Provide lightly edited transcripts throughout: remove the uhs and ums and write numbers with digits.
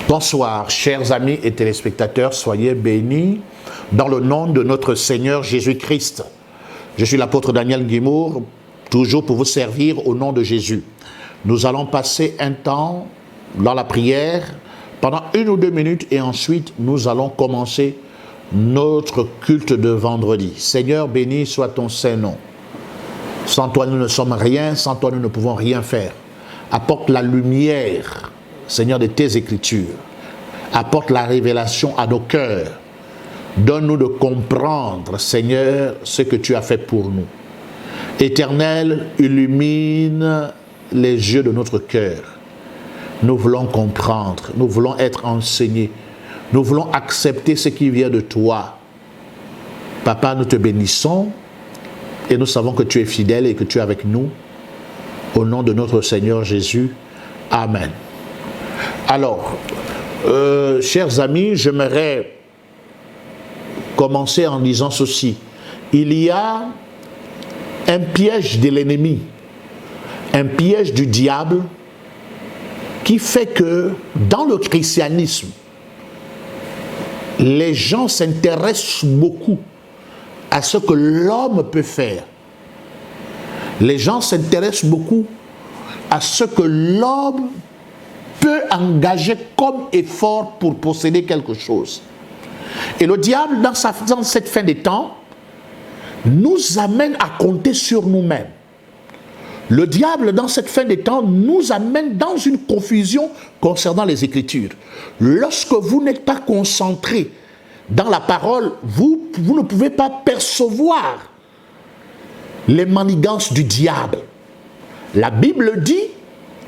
Bonsoir, chers amis et téléspectateurs, soyez bénis dans le nom de notre Seigneur Jésus-Christ. Je suis l'apôtre Daniel Guimour, toujours pour vous servir au nom de Jésus. Nous allons passer un temps dans la prière pendant 1 ou 2 minutes et ensuite nous allons commencer notre culte de vendredi. Seigneur, béni soit ton Saint-Nom. Sans toi, nous ne sommes rien, sans toi, nous ne pouvons rien faire. Apporte la lumière, Seigneur, de tes Écritures. Apporte la révélation à nos cœurs. Donne-nous de comprendre, Seigneur, ce que tu as fait pour nous. Éternel, illumine les yeux de notre cœur. Nous voulons comprendre, nous voulons être enseignés. Nous voulons accepter ce qui vient de toi. Papa, nous te bénissons et nous savons que tu es fidèle et que tu es avec nous. Au nom de notre Seigneur Jésus. Amen. Alors, chers amis, j'aimerais commencer en disant ceci. Il y a un piège de l'ennemi, un piège du diable qui fait que dans le christianisme, les gens s'intéressent beaucoup à ce que l'homme peut faire. Les gens s'intéressent beaucoup à ce que l'homme peut engager comme effort pour posséder quelque chose. Et le diable, dans cette fin des temps, nous amène à compter sur nous-mêmes. Le diable, dans cette fin des temps, nous amène dans une confusion concernant les Écritures. Lorsque vous n'êtes pas concentré dans la parole, vous ne pouvez pas percevoir les manigances du diable. La Bible dit,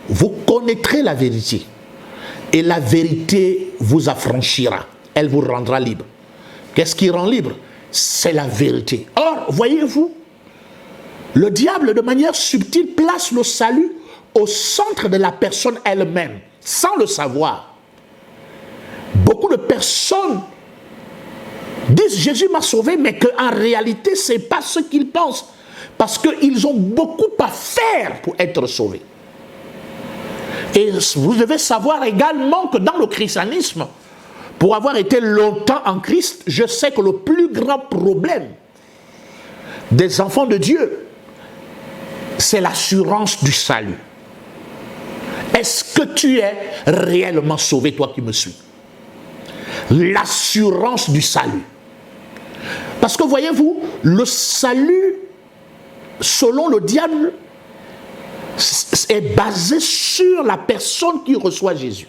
vous connaîtrez la vérité et la vérité vous affranchira. Elle vous rendra libre. Qu'est-ce qui rend libre? C'est la vérité. Or, voyez-vous, le diable, de manière subtile, place le salut au centre de la personne elle-même, sans le savoir. Beaucoup de personnes disent « Jésus m'a sauvé », mais qu'en réalité, ce n'est pas ce qu'ils pensent, parce qu'ils ont beaucoup à faire pour être sauvés. Et vous devez savoir également que dans le christianisme, pour avoir été longtemps en Christ, je sais que le plus grand problème des enfants de Dieu, c'est l'assurance du salut. Est-ce que tu es réellement sauvé, toi qui me suis? L'assurance du salut. Parce que voyez-vous, le salut, selon le diable, est basé sur la personne qui reçoit Jésus.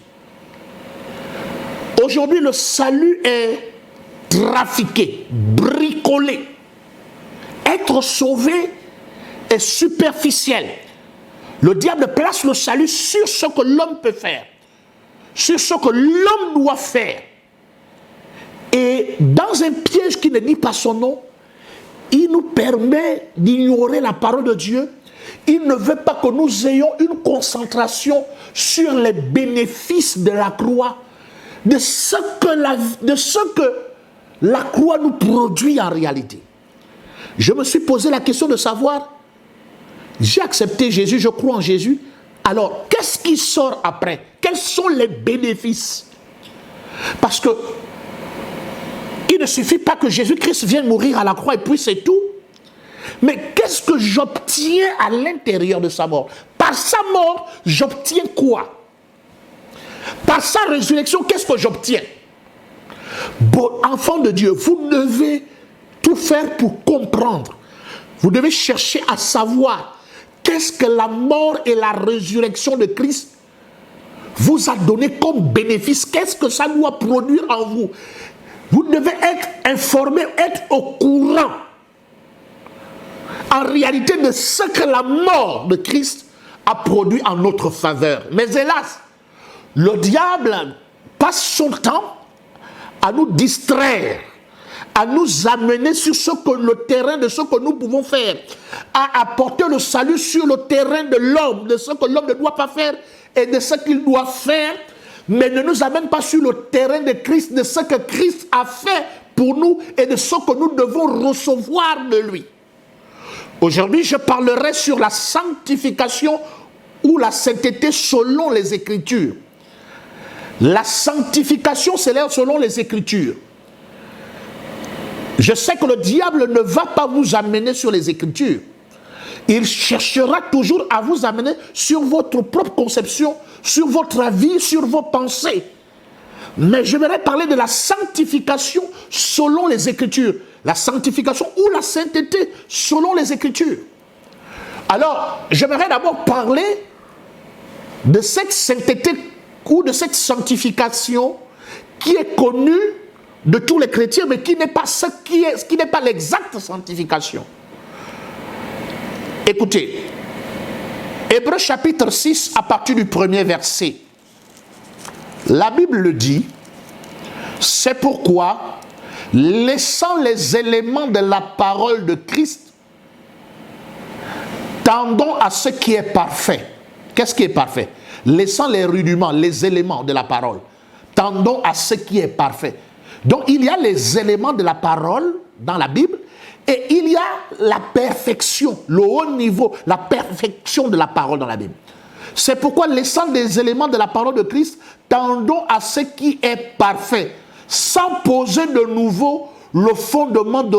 Aujourd'hui, le salut est trafiqué, bricolé. Être sauvé est superficiel. Le diable place le salut sur ce que l'homme peut faire, sur ce que l'homme doit faire. Et dans un piège qui ne dit pas son nom, il nous permet d'ignorer la parole de Dieu. Il ne veut pas que nous ayons une concentration sur les bénéfices de la croix, de ce que la croix nous produit en réalité. Je me suis posé la question de savoir, j'ai accepté Jésus, je crois en Jésus, alors qu'est-ce qui sort après? Quels sont les bénéfices? Parce que il ne suffit pas que Jésus-Christ vienne mourir à la croix et puis c'est tout. Mais qu'est-ce que j'obtiens à l'intérieur de sa mort? Par sa mort, j'obtiens quoi? Par sa résurrection, qu'est-ce que j'obtiens? Bon, enfant de Dieu, vous devez tout faire pour comprendre. Vous devez chercher à savoir qu'est-ce que la mort et la résurrection de Christ vous a donné comme bénéfice. Qu'est-ce que ça doit produire en vous? Vous devez être informé, être au courant en réalité de ce que la mort de Christ a produit en notre faveur. Mais hélas, le diable passe son temps à nous distraire, à nous amener sur le terrain de ce que nous pouvons faire, à apporter le salut sur le terrain de l'homme, de ce que l'homme ne doit pas faire et de ce qu'il doit faire, mais ne nous amène pas sur le terrain de Christ, de ce que Christ a fait pour nous et de ce que nous devons recevoir de lui. Aujourd'hui, je parlerai sur la sanctification ou la sainteté selon les Écritures. La sanctification s'élève selon les Écritures. Je sais que le diable ne va pas vous amener sur les Écritures. Il cherchera toujours à vous amener sur votre propre conception, sur votre avis, sur vos pensées. Mais je voudrais parler de la sanctification selon les Écritures. La sanctification ou la sainteté selon les Écritures. Alors, j'aimerais d'abord parler de cette sainteté ou de cette sanctification qui est connue de tous les chrétiens, mais qui n'est pas qui n'est pas l'exacte sanctification. Écoutez, Hébreux chapitre 6, à partir du premier verset, la Bible le dit, c'est pourquoi, laissant les éléments de la parole de Christ, tendons à ce qui est parfait. Qu'est-ce qui est parfait? Laissant les rudiments, les éléments de la parole, tendons à ce qui est parfait. Donc il y a les éléments de la parole dans la Bible, et il y a la perfection, le haut niveau, la perfection de la parole dans la Bible. C'est pourquoi, laissant des éléments de la parole de Christ, tendons à ce qui est parfait, sans poser de nouveau le fondement du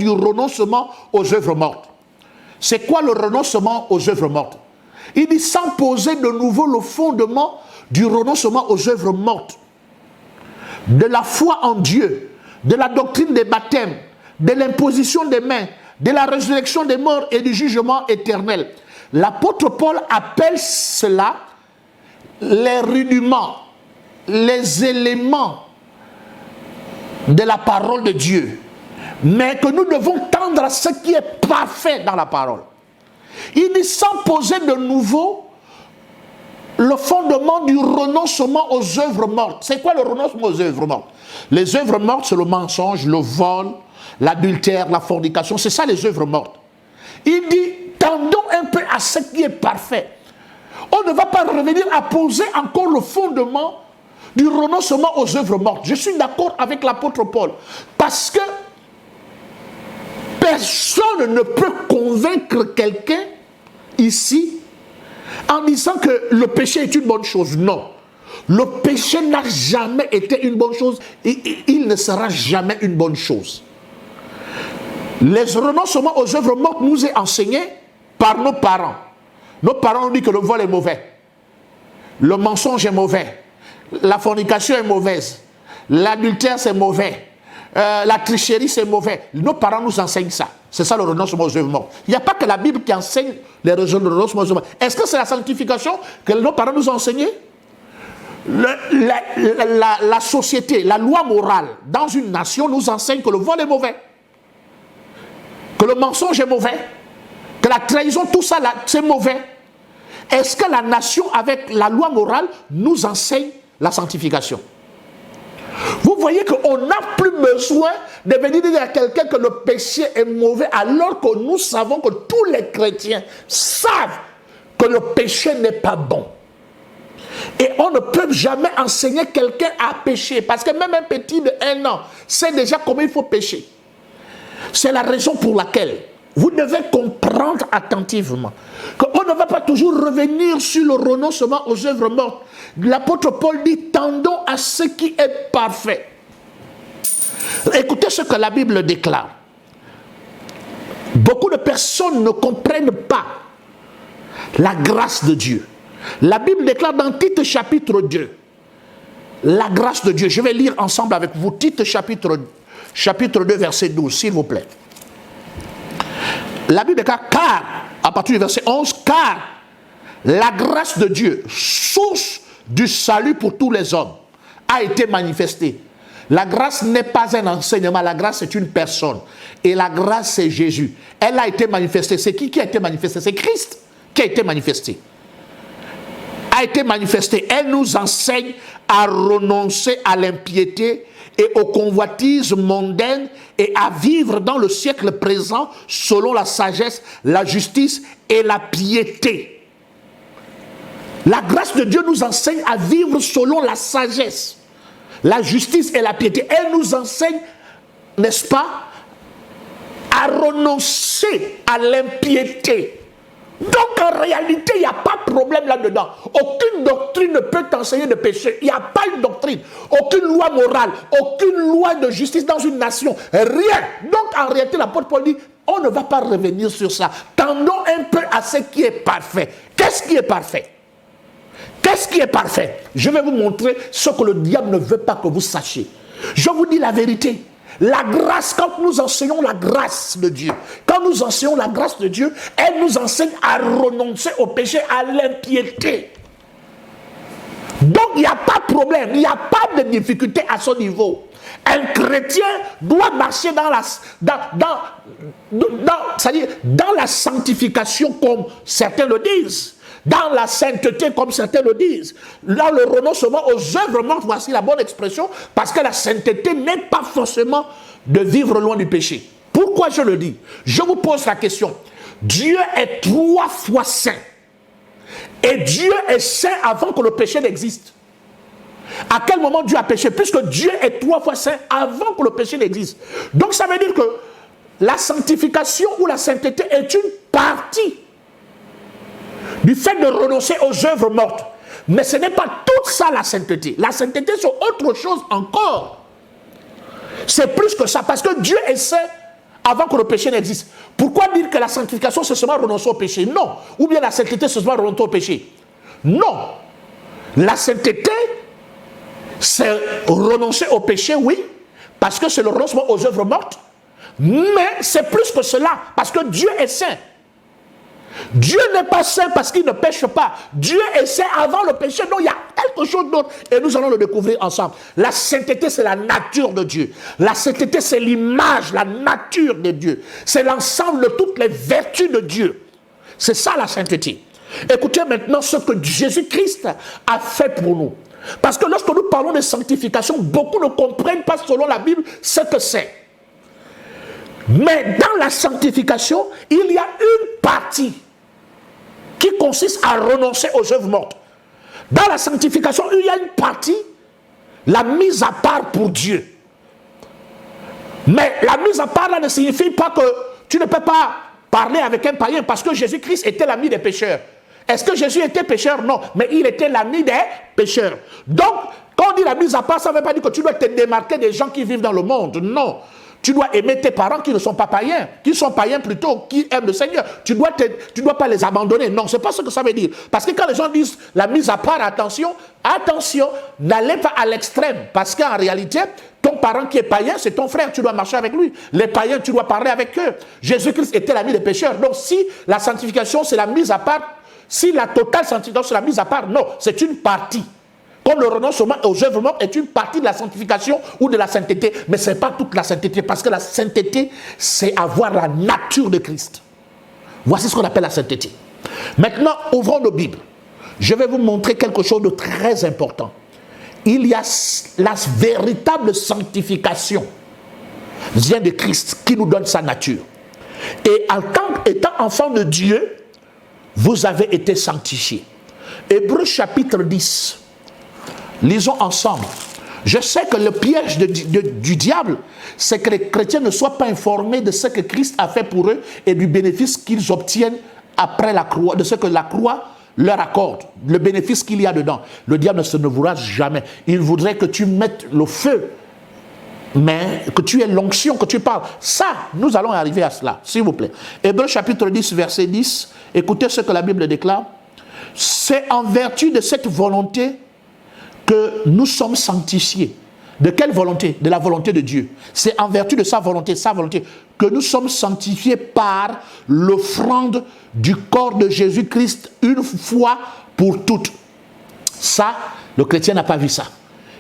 renoncement aux œuvres mortes. C'est quoi le renoncement aux œuvres mortes? Il dit sans poser de nouveau le fondement du renoncement aux œuvres mortes, de la foi en Dieu, de la doctrine des baptêmes, de l'imposition des mains, de la résurrection des morts et du jugement éternel. L'apôtre Paul appelle cela les rudiments, les éléments de la parole de Dieu, mais que nous devons tendre à ce qui est parfait dans la parole. Il dit sans poser de nouveau le fondement du renoncement aux œuvres mortes. C'est quoi le renoncement aux œuvres mortes? Les œuvres mortes, c'est le mensonge, le vol, l'adultère, la fornication. C'est ça les œuvres mortes. Il dit, tendons un peu à ce qui est parfait. On ne va pas revenir à poser encore le fondement du renoncement aux œuvres mortes. Je suis d'accord avec l'apôtre Paul. Parce que personne ne peut convaincre quelqu'un ici en disant que le péché est une bonne chose. Non. Le péché n'a jamais été une bonne chose et il ne sera jamais une bonne chose. Les renoncements aux œuvres mortes nous est enseigné par nos parents. Nos parents ont dit que le vol est mauvais, le mensonge est mauvais, la fornication est mauvaise, l'adultère c'est mauvais, la tricherie c'est mauvais. Nos parents nous enseignent ça. C'est ça le renoncement aux œuvres mortes. Il n'y a pas que la Bible qui enseigne les renoncements aux œuvres mortes. Est-ce que c'est la sanctification que nos parents nous ont enseigné? La société, la loi morale dans une nation nous enseigne que le vol est mauvais, que le mensonge est mauvais, que la trahison, tout ça c'est mauvais. Est-ce que la nation avec la loi morale nous enseigne la sanctification? Vous voyez qu'on n'a plus besoin de venir dire à quelqu'un que le péché est mauvais, alors que nous savons que tous les chrétiens savent que le péché n'est pas bon. Et on ne peut jamais enseigner quelqu'un à pécher, parce que même un petit de 1 an sait déjà comment il faut pécher. C'est la raison pour laquelle vous devez comprendre attentivement qu'on ne va pas toujours revenir sur le renoncement aux œuvres mortes. L'apôtre Paul dit, tendons à ce qui est parfait. Écoutez ce que la Bible déclare. Beaucoup de personnes ne comprennent pas la grâce de Dieu. La Bible déclare dans Tite chapitre 2, la grâce de Dieu. Je vais lire ensemble avec vous Tite chapitre 2 verset 12, s'il vous plaît. La Bible déclare, car, à partir du verset 11, car la grâce de Dieu, source du salut pour tous les hommes, a été manifestée. La grâce n'est pas un enseignement, la grâce est une personne. Et la grâce c'est Jésus. Elle a été manifestée. C'est qui a été manifesté? C'est Christ qui a été manifesté. A été manifestée. Elle nous enseigne à renoncer à l'impiété et aux convoitises mondaines et à vivre dans le siècle présent selon la sagesse, la justice et la piété. La grâce de Dieu nous enseigne à vivre selon la sagesse, la justice et la piété. Elle nous enseigne, n'est-ce pas, à renoncer à l'impiété. Donc en réalité, il n'y a pas de problème là-dedans. Aucune doctrine ne peut t'enseigner de pécher. Il n'y a pas une doctrine, aucune loi morale, aucune loi de justice dans une nation. Rien. Donc en réalité, l'apôtre Paul dit, on ne va pas revenir sur ça. Tendons un peu à ce qui est parfait. Qu'est-ce qui est parfait? Qu'est-ce qui est parfait? Je vais vous montrer ce que le diable ne veut pas que vous sachiez. Je vous dis la vérité. La grâce, quand nous enseignons la grâce de Dieu, quand nous enseignons la grâce de Dieu, elle nous enseigne à renoncer au péché, à l'impiété. Donc il n'y a pas de problème, il n'y a pas de difficulté à ce niveau. Un chrétien doit marcher dans la sanctification comme certains le disent. Dans la sainteté, comme certains le disent. Dans le renoncement aux œuvres mortes, voici la bonne expression, parce que la sainteté n'est pas forcément de vivre loin du péché. Pourquoi je le dis? Je vous pose la question. Dieu est 3 fois saint. Et Dieu est saint avant que le péché n'existe. À quel moment Dieu a péché? Puisque Dieu est 3 fois saint avant que le péché n'existe. Donc ça veut dire que la sanctification ou la sainteté est une partie du fait de renoncer aux œuvres mortes. Mais ce n'est pas toute ça la sainteté. La sainteté, c'est autre chose encore. C'est plus que ça, parce que Dieu est saint avant que le péché n'existe. Pourquoi dire que la sanctification, c'est seulement renoncer au péché? Non. Ou bien la sainteté, c'est seulement renoncer au péché? Non. La sainteté, c'est renoncer au péché, oui, parce que c'est le renoncement aux œuvres mortes. Mais c'est plus que cela, parce que Dieu est saint. Dieu n'est pas saint parce qu'il ne pêche pas. Dieu est saint avant le péché. Donc il y a quelque chose d'autre. Et nous allons le découvrir ensemble. La sainteté, c'est la nature de Dieu. La sainteté, c'est l'image, la nature de Dieu. C'est l'ensemble de toutes les vertus de Dieu. C'est ça la sainteté. Écoutez maintenant ce que Jésus-Christ a fait pour nous. Parce que lorsque nous parlons de sanctification, beaucoup ne comprennent pas selon la Bible ce que c'est. Mais dans la sanctification, il y a une partie qui consiste à renoncer aux œuvres mortes. Dans la sanctification, il y a une partie, la mise à part pour Dieu. Mais la mise à part là ne signifie pas que tu ne peux pas parler avec un païen parce que Jésus-Christ était l'ami des pécheurs. Est-ce que Jésus était pécheur? Non, mais il était l'ami des pécheurs. Donc, quand on dit la mise à part, ça ne veut pas dire que tu dois te démarquer des gens qui vivent dans le monde. Non. Tu dois aimer tes parents qui ne sont pas païens, qui sont païens plutôt, qui aiment le Seigneur. Tu dois pas les abandonner. Non, ce n'est pas ce que ça veut dire. Parce que quand les gens disent la mise à part, attention, n'allez pas à l'extrême. Parce qu'en réalité, ton parent qui est païen, c'est ton frère, tu dois marcher avec lui. Les païens, tu dois parler avec eux. Jésus-Christ était l'ami des pécheurs. Donc si la sanctification, c'est la mise à part, si la totale sanctification, c'est la mise à part, non, c'est une partie. Comme le renoncement aux œuvres mortes est une partie de la sanctification ou de la sainteté, mais ce n'est pas toute la sainteté, parce que la sainteté, c'est avoir la nature de Christ. Voici ce qu'on appelle la sainteté. Maintenant, ouvrons nos Bibles. Je vais vous montrer quelque chose de très important. Il y a la véritable sanctification vient de Christ qui nous donne sa nature. Et en tant qu'étant enfant de Dieu, vous avez été sanctifiés. Hébreux chapitre 10. Lisons ensemble. Je sais que le piège du diable, c'est que les chrétiens ne soient pas informés de ce que Christ a fait pour eux et du bénéfice qu'ils obtiennent après la croix, de ce que la croix leur accorde, le bénéfice qu'il y a dedans. Le diable ne se ne voudra jamais. Il voudrait que tu mettes le feu, mais que tu aies l'onction, que tu parles. Ça, nous allons arriver à cela, s'il vous plaît. Hébreux chapitre 10, verset 10, écoutez ce que la Bible déclare. C'est en vertu de cette volonté que nous sommes sanctifiés. De quelle volonté? De la volonté de Dieu. C'est en vertu de sa volonté, que nous sommes sanctifiés par l'offrande du corps de Jésus-Christ une fois pour toutes. Ça, le chrétien n'a pas vu ça.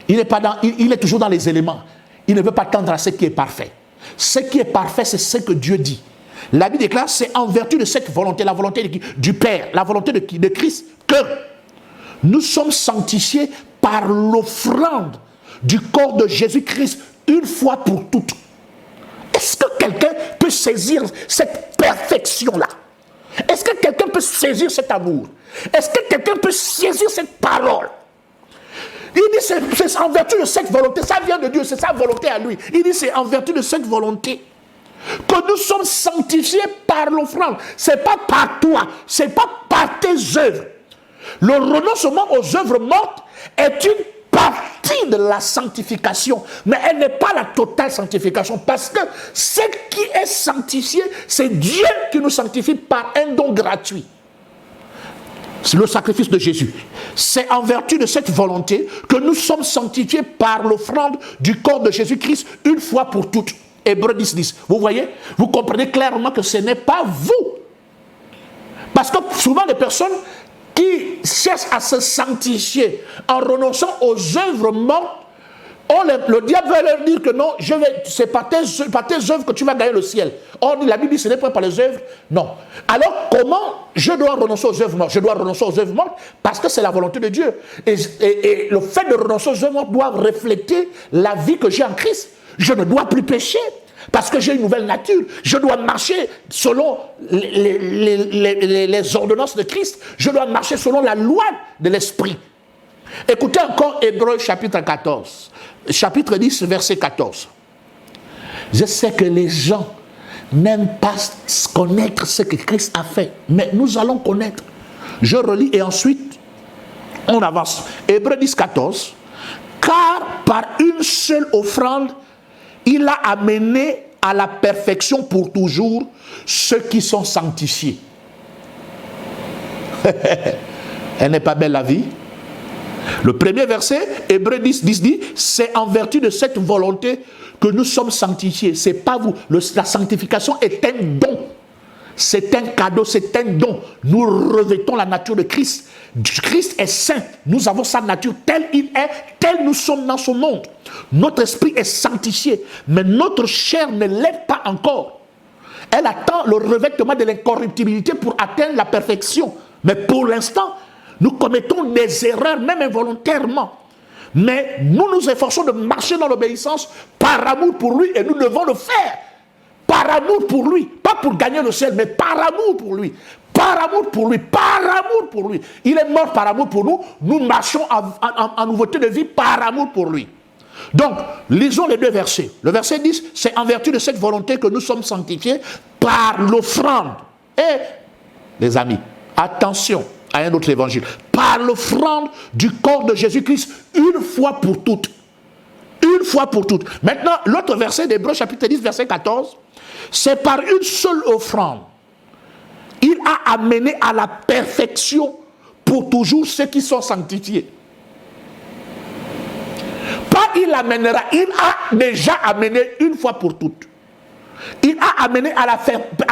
Il est toujours dans les éléments. Il ne veut pas tendre à ce qui est parfait. Ce qui est parfait, c'est ce que Dieu dit. La Bible déclare, c'est en vertu de cette volonté, la volonté du Père, la volonté de qui? De Christ, que nous sommes sanctifiés par l'offrande du corps de Jésus-Christ une fois pour toutes. Est-ce que quelqu'un peut saisir cette perfection-là? Est-ce que quelqu'un peut saisir cet amour? Est-ce que quelqu'un peut saisir cette parole? Il dit c'est en vertu de cette volonté, ça vient de Dieu, c'est sa volonté à lui. Il dit c'est en vertu de cette volonté que nous sommes sanctifiés par l'offrande. Ce n'est pas par toi, ce n'est pas par tes œuvres. Le renoncement aux œuvres mortes est une partie de la sanctification, mais elle n'est pas la totale sanctification, parce que ce qui est sanctifié, c'est Dieu qui nous sanctifie par un don gratuit. C'est le sacrifice de Jésus. C'est en vertu de cette volonté que nous sommes sanctifiés par l'offrande du corps de Jésus-Christ une fois pour toutes. Hébreux 10:10. Vous voyez? Vous comprenez clairement que ce n'est pas vous. Parce que souvent les personnes qui cherchent à se sanctifier en renonçant aux œuvres mortes, le diable va leur dire que non, c'est par tes œuvres que tu vas gagner le ciel. Or, la Bible dit ce n'est pas par les œuvres. Non. Alors, comment je dois renoncer aux œuvres mortes? Je dois renoncer aux œuvres mortes parce que c'est la volonté de Dieu. Et le fait de renoncer aux œuvres mortes doit refléter la vie que j'ai en Christ. Je ne dois plus pécher parce que j'ai une nouvelle nature. Je dois marcher selon les ordonnances de Christ. Je dois marcher selon la loi de l'Esprit. Écoutez encore Hébreux chapitre 14. Chapitre 10, verset 14. Je sais que les gens n'aiment pas connaître ce que Christ a fait, mais nous allons connaître. Je relis et ensuite on avance. Hébreux 10, 14. Car par une seule offrande, il a amené à la perfection pour toujours ceux qui sont sanctifiés. Elle n'est pas belle la vie? Le premier verset, Hébreux 10, 10 dit, c'est en vertu de cette volonté que nous sommes sanctifiés. C'est pas vous. La sanctification est un don. C'est un cadeau, c'est un don. Nous revêtons la nature de Christ. Christ est saint. Nous avons sa nature telle il est, tel nous sommes dans ce monde. Notre esprit est sanctifié, mais notre chair ne l'est pas encore. Elle attend le revêtement de l'incorruptibilité pour atteindre la perfection. Mais pour l'instant, nous commettons des erreurs, même involontairement. Mais nous nous efforçons de marcher dans l'obéissance par amour pour lui et nous devons le faire. Par amour pour lui. Pas pour gagner le ciel, mais par amour pour lui. Par amour pour lui. Par amour pour lui. Il est mort par amour pour nous. Nous marchons en nouveauté de vie par amour pour lui. Donc, lisons les deux versets. Le verset 10, c'est en vertu de cette volonté que nous sommes sanctifiés par l'offrande. Et, les amis, attention à un autre évangile. Par l'offrande du corps de Jésus-Christ, une fois pour toutes. Une fois pour toutes. Maintenant, l'autre verset d'Hébreux chapitre 10, verset 14, c'est par une seule offrande. Il a amené à la perfection pour toujours ceux qui sont sanctifiés. Pas il amènera, il a déjà amené une fois pour toutes. Il a amené à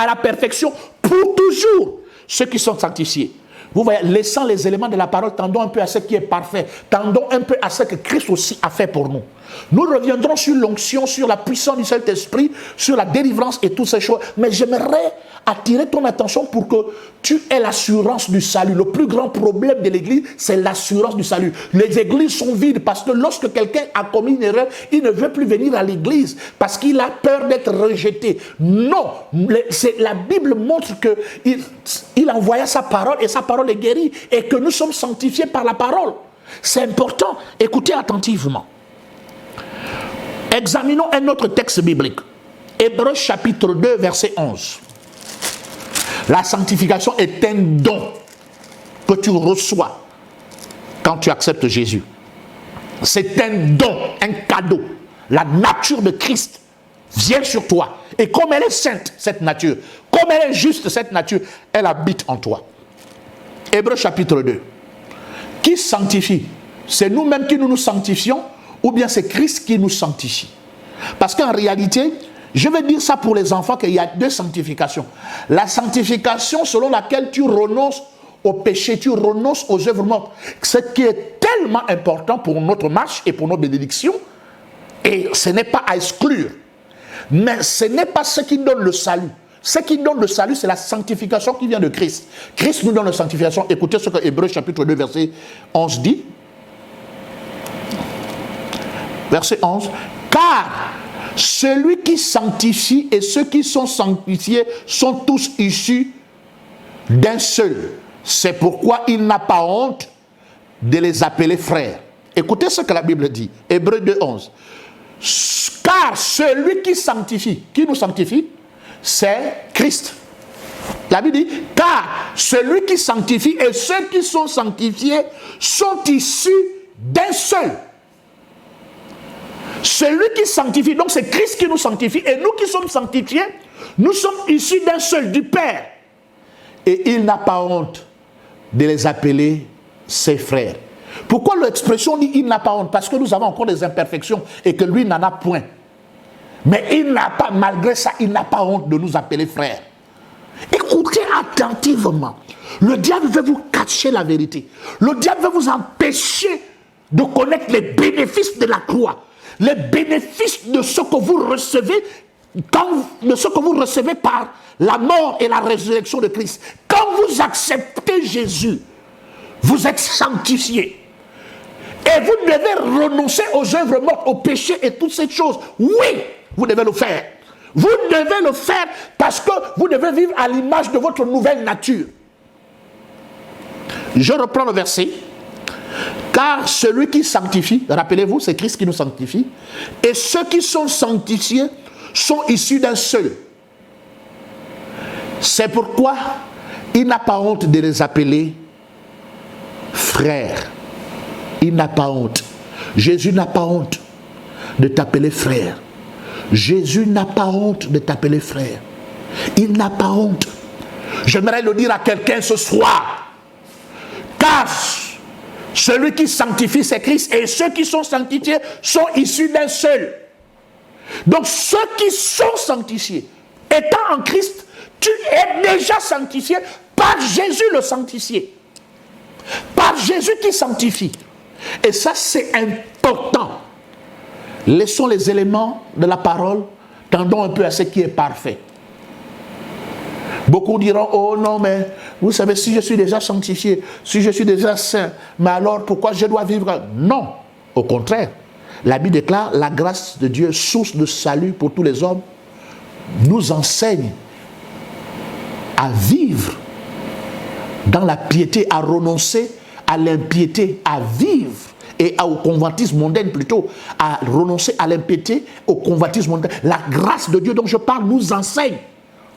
la perfection pour toujours ceux qui sont sanctifiés. Vous voyez, laissant les éléments de la parole, tendons un peu à ce qui est parfait. Tendons un peu à ce que Christ aussi a fait pour nous. Nous reviendrons sur l'onction, sur la puissance du Saint-Esprit, sur la délivrance et toutes ces choses. Mais j'aimerais attirer ton attention pour que tu aies l'assurance du salut. Le plus grand problème de l'Église, c'est l'assurance du salut. Les églises sont vides parce que lorsque quelqu'un a commis une erreur, il ne veut plus venir à l'Église parce qu'il a peur d'être rejeté. Non, la Bible montre qu'il envoya sa parole et sa parole est guérie et que nous sommes sanctifiés par la parole. C'est important. Écoutez attentivement. Examinons un autre texte biblique. Hébreux chapitre 2, verset 11. La sanctification est un don que tu reçois quand tu acceptes Jésus. C'est un don, un cadeau. La nature de Christ vient sur toi. Et comme elle est sainte, cette nature, comme elle est juste, cette nature, elle habite en toi. Hébreux chapitre 2. Qui sanctifie? C'est nous-mêmes qui nous sanctifions ou bien c'est Christ qui nous sanctifie? Parce qu'en réalité, je vais dire ça pour les enfants qu'il y a deux sanctifications. La sanctification selon laquelle tu renonces au péché, tu renonces aux œuvres mortes. Ce qui est tellement important pour notre marche et pour nos bénédictions, et ce n'est pas à exclure. Mais ce n'est pas ce qui donne le salut. Ce qui donne le salut, c'est la sanctification qui vient de Christ. Christ nous donne la sanctification. Écoutez ce que Hébreux chapitre 2, verset 11 dit. Verset 11. Car celui qui sanctifie et ceux qui sont sanctifiés sont tous issus d'un seul. C'est pourquoi il n'a pas honte de les appeler frères. Écoutez ce que la Bible dit. Hébreux 2, 11. Car celui qui sanctifie, qui nous sanctifie? c'est Christ. La Bible dit, car celui qui sanctifie et ceux qui sont sanctifiés sont issus d'un seul. Celui qui sanctifie, donc c'est Christ qui nous sanctifie, et nous qui sommes sanctifiés, nous sommes issus d'un seul, du Père. Et il n'a pas honte de les appeler ses frères. Pourquoi l'expression dit il n'a pas honte? Parce que nous avons encore des imperfections et que lui n'en a point. Mais il n'a pas, malgré ça, il n'a pas honte de nous appeler frères. Écoutez attentivement. Le diable veut vous cacher la vérité. Le diable veut vous empêcher de connaître les bénéfices de la croix. Les bénéfices de ce que vous recevez, de ce que vous recevez par la mort et la résurrection de Christ. Quand vous acceptez Jésus, vous êtes sanctifié. Et vous devez renoncer aux œuvres mortes, aux péchés et toutes ces choses. Oui, vous devez le faire. Vous devez le faire parce que vous devez vivre à l'image de votre nouvelle nature. Je reprends le verset. Car celui qui sanctifie, rappelez-vous, c'est Christ qui nous sanctifie, et ceux qui sont sanctifiés sont issus d'un seul. C'est pourquoi il n'a pas honte de les appeler frères. Il n'a pas honte. Jésus n'a pas honte de t'appeler frère. Jésus n'a pas honte de t'appeler frère. Il n'a pas honte. J'aimerais le dire à quelqu'un ce soir. Car celui qui sanctifie, c'est Christ, et ceux qui sont sanctifiés sont issus d'un seul. Donc ceux qui sont sanctifiés, étant en Christ, tu es déjà sanctifié par Jésus le sanctifié. Par Jésus qui sanctifie. Et ça, c'est important. Laissons les éléments de la parole, tendons un peu à ce qui est parfait. Beaucoup diront, oh non, mais vous savez, si je suis déjà sanctifié, si je suis déjà saint, mais alors pourquoi je dois vivre? Non, au contraire. La Bible déclare, la grâce de Dieu, source de salut pour tous les hommes, nous enseigne à vivre dans la piété, à renoncer à l'impiété, à vivre, et au convoitisme mondain plutôt, à renoncer à l'impiété, au convoitisme mondain. La grâce de Dieu dont je parle nous enseigne.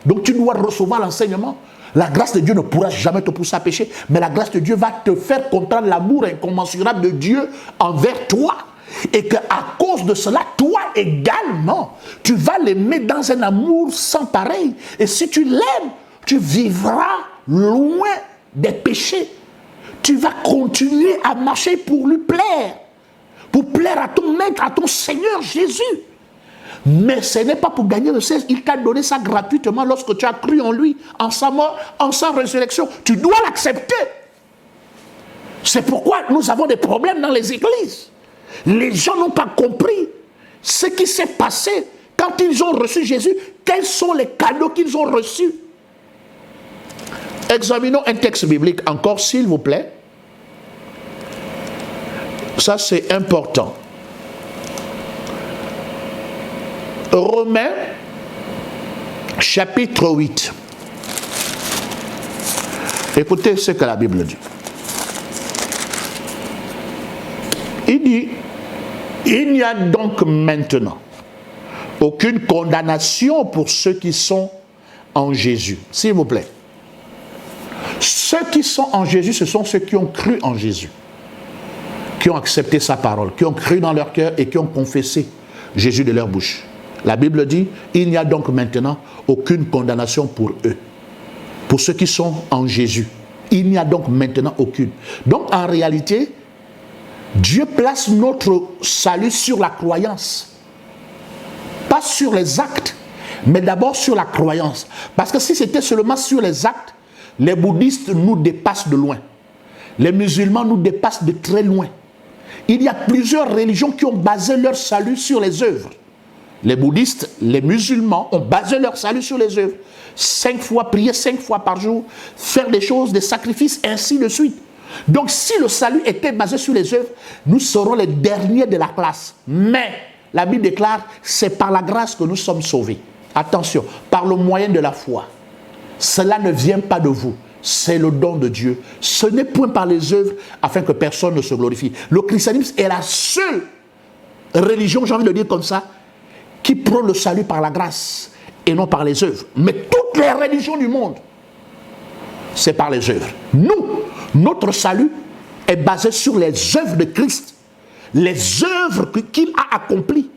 Donc tu dois recevoir l'enseignement. La grâce de Dieu ne pourra jamais te pousser à pécher, mais la grâce de Dieu va te faire comprendre l'amour incommensurable de Dieu envers toi. Et qu'à cause de cela, toi également, tu vas l'aimer dans un amour sans pareil. Et si tu l'aimes, tu vivras loin des péchés. Tu vas continuer à marcher pour lui plaire. Pour plaire à ton maître, à ton Seigneur Jésus. Mais ce n'est pas pour gagner le ciel. Il t'a donné ça gratuitement lorsque tu as cru en lui, en sa mort, en sa résurrection. Tu dois l'accepter. C'est pourquoi nous avons des problèmes dans les églises. Les gens n'ont pas compris ce qui s'est passé quand ils ont reçu Jésus. Quels sont les cadeaux qu'ils ont reçus? Examinons un texte biblique encore, s'il vous plaît. Ça, c'est important. Romains, chapitre 8. Écoutez ce que la Bible dit. Il dit, il n'y a donc maintenant aucune condamnation pour ceux qui sont en Jésus. S'il vous plaît. Ceux qui sont en Jésus, ce sont ceux qui ont cru en Jésus, qui ont accepté sa parole, qui ont cru dans leur cœur et qui ont confessé Jésus de leur bouche. La Bible dit, il n'y a donc maintenant aucune condamnation pour eux, pour ceux qui sont en Jésus. Il n'y a donc maintenant aucune. Donc en réalité, Dieu place notre salut sur la croyance, pas sur les actes, mais d'abord sur la croyance. Parce que si c'était seulement sur les actes, les bouddhistes nous dépassent de loin. Les musulmans nous dépassent de très loin. Il y a plusieurs religions qui ont basé leur salut sur les œuvres. Les bouddhistes, les musulmans ont basé leur salut sur les œuvres. 5 fois, prier 5 fois par jour, faire des choses, des sacrifices, ainsi de suite. Donc si le salut était basé sur les œuvres, nous serons les derniers de la classe. Mais la Bible déclare, c'est par la grâce que nous sommes sauvés. Attention, par le moyen de la foi. Cela ne vient pas de vous, c'est le don de Dieu. Ce n'est point par les œuvres afin que personne ne se glorifie. Le christianisme est la seule religion, j'ai envie de dire comme ça, qui prône le salut par la grâce et non par les œuvres. Mais toutes les religions du monde, c'est par les œuvres. Nous, notre salut est basé sur les œuvres de Christ, les œuvres qu'il a accomplies,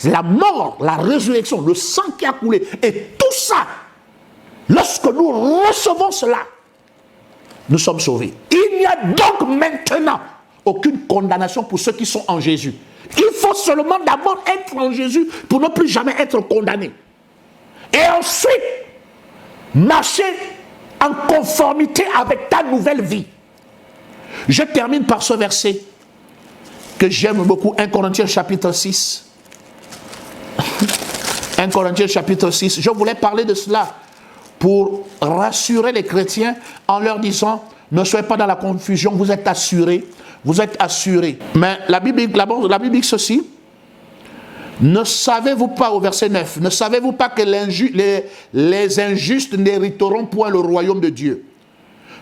la mort, la résurrection, le sang qui a coulé, et tout ça, lorsque nous recevons cela, nous sommes sauvés. Il n'y a donc maintenant aucune condamnation pour ceux qui sont en Jésus. Il faut seulement d'abord être en Jésus pour ne plus jamais être condamné. Et ensuite, marcher en conformité avec ta nouvelle vie. Je termine par ce verset que j'aime beaucoup, 1 Corinthiens chapitre 6. 1 Corinthiens chapitre 6. Je voulais parler de cela pour rassurer les chrétiens en leur disant, ne soyez pas dans la confusion, vous êtes assurés. Vous êtes assurés. Mais la Bible dit ceci. Ne savez-vous pas, au verset 9, ne savez-vous pas que les injustes n'hériteront point le royaume de Dieu?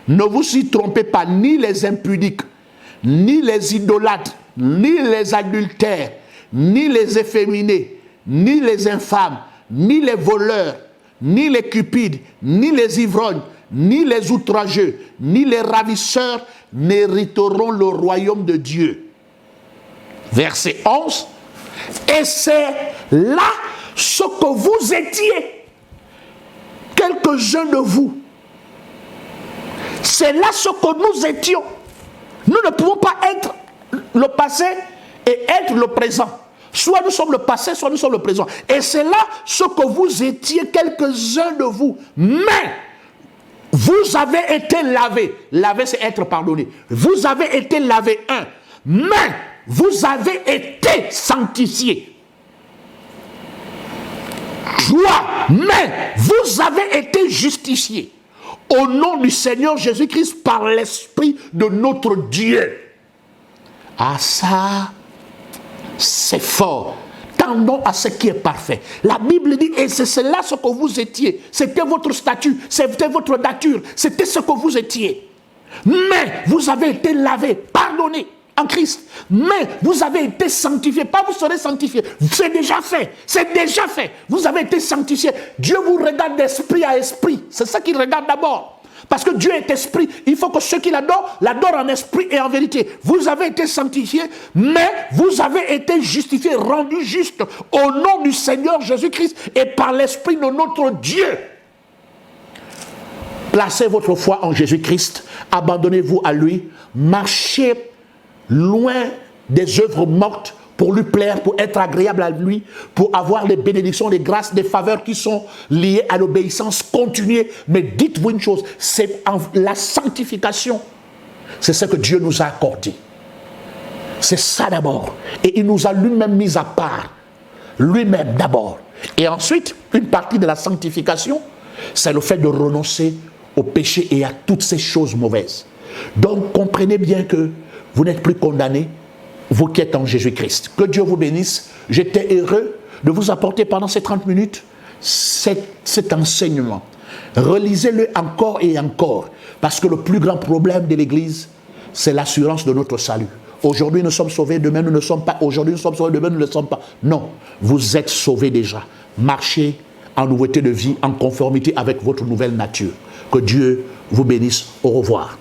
Ne vous y trompez pas, ni les impudiques, ni les idolâtres, ni les adultères, ni les efféminés, ni les infâmes, ni les voleurs, ni les cupides, ni les ivrognes, ni les outrageux, ni les ravisseurs n'hériteront le royaume de Dieu. Verset 11. Et c'est là ce que vous étiez, quelques-uns de vous. C'est là ce que nous étions. Nous ne pouvons pas être le passé et être le présent. Soit nous sommes le passé, soit nous sommes le présent. Et c'est là ce que vous étiez, quelques-uns de vous. Mais vous avez été lavés. Laver, c'est être pardonné. Vous avez été lavés, mais vous avez été sanctifiés. Mais vous avez été justifiés au nom du Seigneur Jésus-Christ par l'Esprit de notre Dieu. Ah ça, c'est fort. Tendons à ce qui est parfait. La Bible dit, et c'est là ce que vous étiez. C'était votre statut, c'était votre nature, c'était ce que vous étiez. Mais vous avez été lavés, pardonnés en Christ. Mais vous avez été sanctifiés. Pas vous serez sanctifiés. C'est déjà fait. C'est déjà fait. Vous avez été sanctifiés. Dieu vous regarde d'esprit à esprit. C'est ça qu'il regarde d'abord. Parce que Dieu est esprit. Il faut que ceux qui l'adorent en esprit et en vérité. Vous avez été sanctifiés, mais vous avez été justifiés, rendus justes au nom du Seigneur Jésus-Christ et par l'Esprit de notre Dieu. Placez votre foi en Jésus-Christ. Abandonnez-vous à lui. Marchez loin des œuvres mortes pour lui plaire, pour être agréable à lui, pour avoir les bénédictions, les grâces, les faveurs qui sont liées à l'obéissance. Continuez, mais dites-vous une chose, c'est la sanctification, c'est ce que Dieu nous a accordé. C'est ça d'abord. Et il nous a lui-même mis à part, lui-même d'abord. Et ensuite, une partie de la sanctification, c'est le fait de renoncer au péché et à toutes ces choses mauvaises. Donc, comprenez bien que vous n'êtes plus condamnés, vous qui êtes en Jésus-Christ. Que Dieu vous bénisse. J'étais heureux de vous apporter pendant ces 30 minutes cet enseignement. Relisez-le encore et encore, parce que le plus grand problème de l'Église, c'est l'assurance de notre salut. Aujourd'hui, nous sommes sauvés, demain, nous ne sommes pas. Aujourd'hui, nous sommes sauvés, demain, nous ne le sommes pas. Non, vous êtes sauvés déjà. Marchez en nouveauté de vie, en conformité avec votre nouvelle nature. Que Dieu vous bénisse. Au revoir.